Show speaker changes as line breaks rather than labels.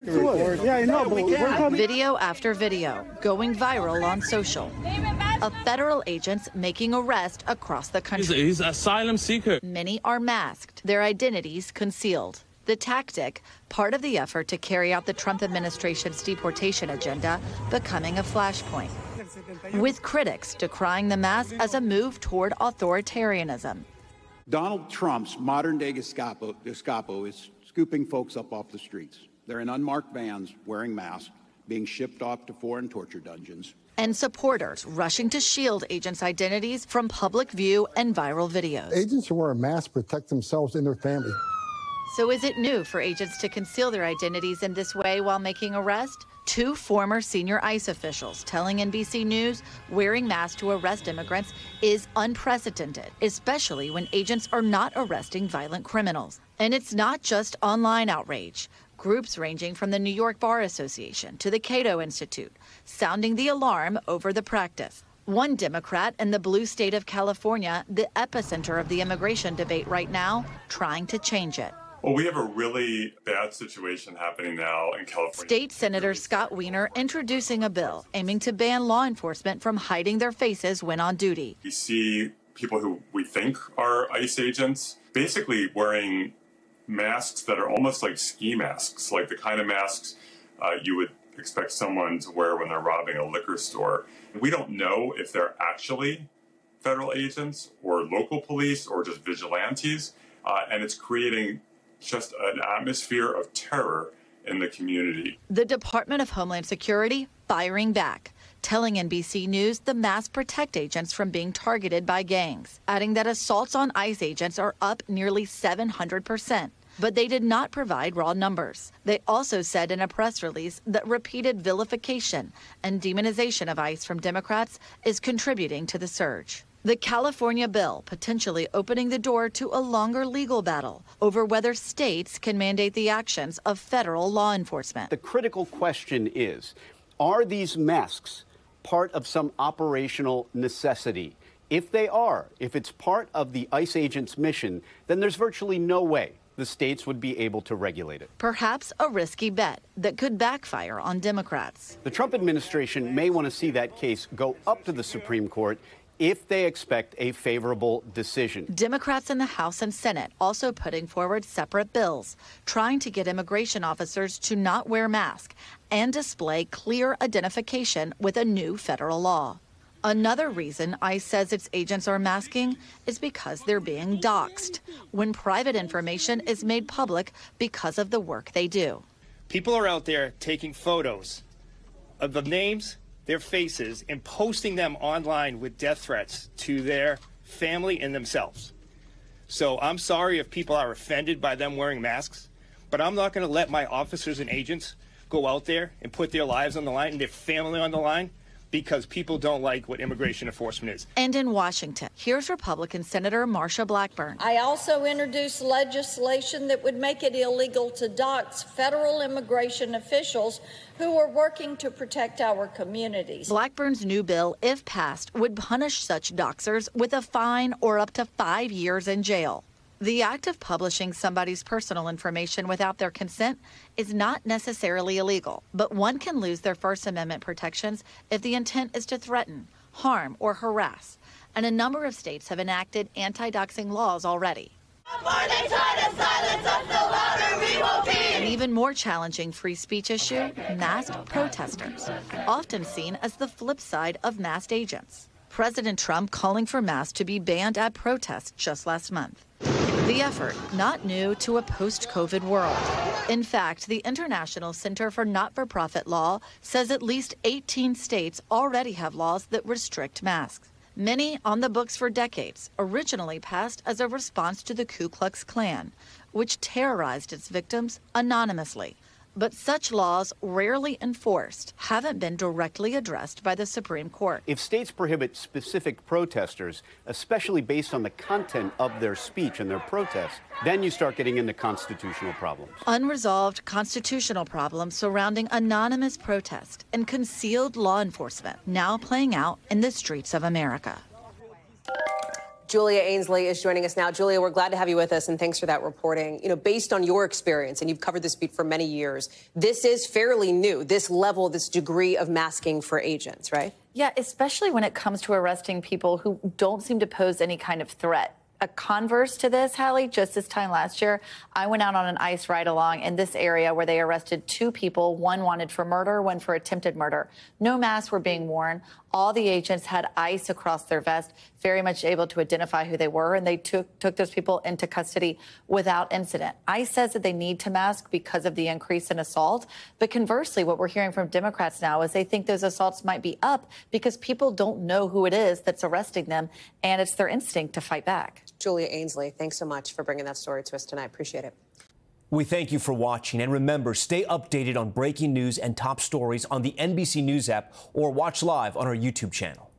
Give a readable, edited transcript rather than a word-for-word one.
Yeah, I know, but
video after video going viral on social of federal agents making arrests across the country.
He's an asylum seeker.
Many are masked, their identities concealed. The tactic, part of the effort to carry out the Trump administration's deportation agenda, becoming a flashpoint, with critics decrying the mask as a move toward authoritarianism.
Donald Trump's modern-day Gestapo is scooping folks up off the streets. They're in unmarked vans, wearing masks, being shipped off to foreign torture dungeons.
And supporters rushing to shield agents' identities from public view and viral videos.
agents who wear masks protect themselves and their families.
So is it new for agents to conceal their identities in this way while making arrests? Two former senior ICE officials telling NBC News wearing masks to arrest immigrants is unprecedented, especially when agents are not arresting violent criminals. And it's not just online outrage. Groups ranging from the New York Bar Association to the Cato Institute sounding the alarm over the practice. One Democrat in the blue state of California, the epicenter of the immigration debate right now, trying to change it.
Well, we have a really bad situation happening now in California.
State Senator Scott Wiener introducing a bill aiming to ban law enforcement from hiding their faces when on duty.
We see people who we think are ICE agents basically wearing masks that are almost like ski masks, like the kind of masks you would expect someone to wear when they're robbing a liquor store. We don't know if they're actually federal agents or local police or just vigilantes, and it's creating just an atmosphere of terror in the community.
The Department of Homeland Security firing back, telling NBC News the masks protect agents from being targeted by gangs, adding that assaults on ICE agents are up nearly 700%. But they did not provide raw numbers. They also said in a press release that repeated vilification and demonization of ICE from Democrats is contributing to the surge. The California bill potentially opening the door to a longer legal battle over whether states can mandate the actions of federal law enforcement.
The critical question is, are these masks part of some operational necessity? If they are, if it's part of the ICE agent's mission, then there's virtually no way the states would be able to regulate it.
Perhaps a risky bet that could backfire on Democrats.
The Trump administration may want to see that case go up to the Supreme Court if they expect a favorable decision.
Democrats in the House and Senate also putting forward separate bills, trying to get immigration officers to not wear masks and display clear identification with a new federal law. Another reason ICE says its agents are masking is because they're being doxxed when private information is made public because of the work they do.
People are out there taking photos of the names, their faces, and posting them online with death threats to their family and themselves. So I'm sorry if people are offended by them wearing masks, but I'm not going to let my officers and agents go out there and put their lives on the line and their family on the line because people don't like what immigration enforcement is.
And in Washington, here's Republican Senator Marsha Blackburn.
I also introduced legislation that would make it illegal to dox federal immigration officials who are working to protect our communities.
Blackburn's new bill, if passed, would punish such doxers with a fine or up to 5 years in jail. The act of publishing somebody's personal information without their consent is not necessarily illegal, but one can lose their First Amendment protections if the intent is to threaten, harm, or harass. And a number of states have enacted anti-doxing laws already.
They try to silence us, the louder we will be.
An even more challenging free speech issue, masked protesters, often seen as the flip side of masked agents. President Trump calling for masks to be banned at protests just last month. The effort, not new to a post-COVID world. In fact, the International Center for Not-for-Profit Law says at least 18 states already have laws that restrict masks. Many on the books for decades, originally passed as a response to the Ku Klux Klan, which terrorized its victims anonymously. But such laws, rarely enforced, haven't been directly addressed by the Supreme Court.
If states prohibit specific protesters, especially based on the content of their speech and their protests, then you start getting into constitutional problems.
Unresolved constitutional problems surrounding anonymous protest and concealed law enforcement now playing out in the streets of America.
Julia Ainsley is joining us now. Julia, we're glad to have you with us, and thanks for that reporting. You know, based on your experience, and you've covered this beat for many years, this is fairly new, this level, this degree of masking for agents, right?
Yeah, especially when it comes to arresting people who don't seem to pose any kind of threat. A converse to this, Hallie, just this time last year, I went out on an ICE ride-along in this area where they arrested 2 people, one wanted for murder, one for attempted murder. No masks were being worn. All the agents had ice across their vest, very much able to identify who they were, and they took those people into custody without incident. ICE says that they need to mask because of the increase in assault, but conversely, what we're hearing from Democrats now is they think those assaults might be up because people don't know who it is that's arresting them, and it's their instinct to fight back.
Julia Ainsley, thanks so much for bringing that story to us tonight. Appreciate it.
We thank you for watching. And remember, stay updated on breaking news and top stories on the NBC News app or watch live on our YouTube channel.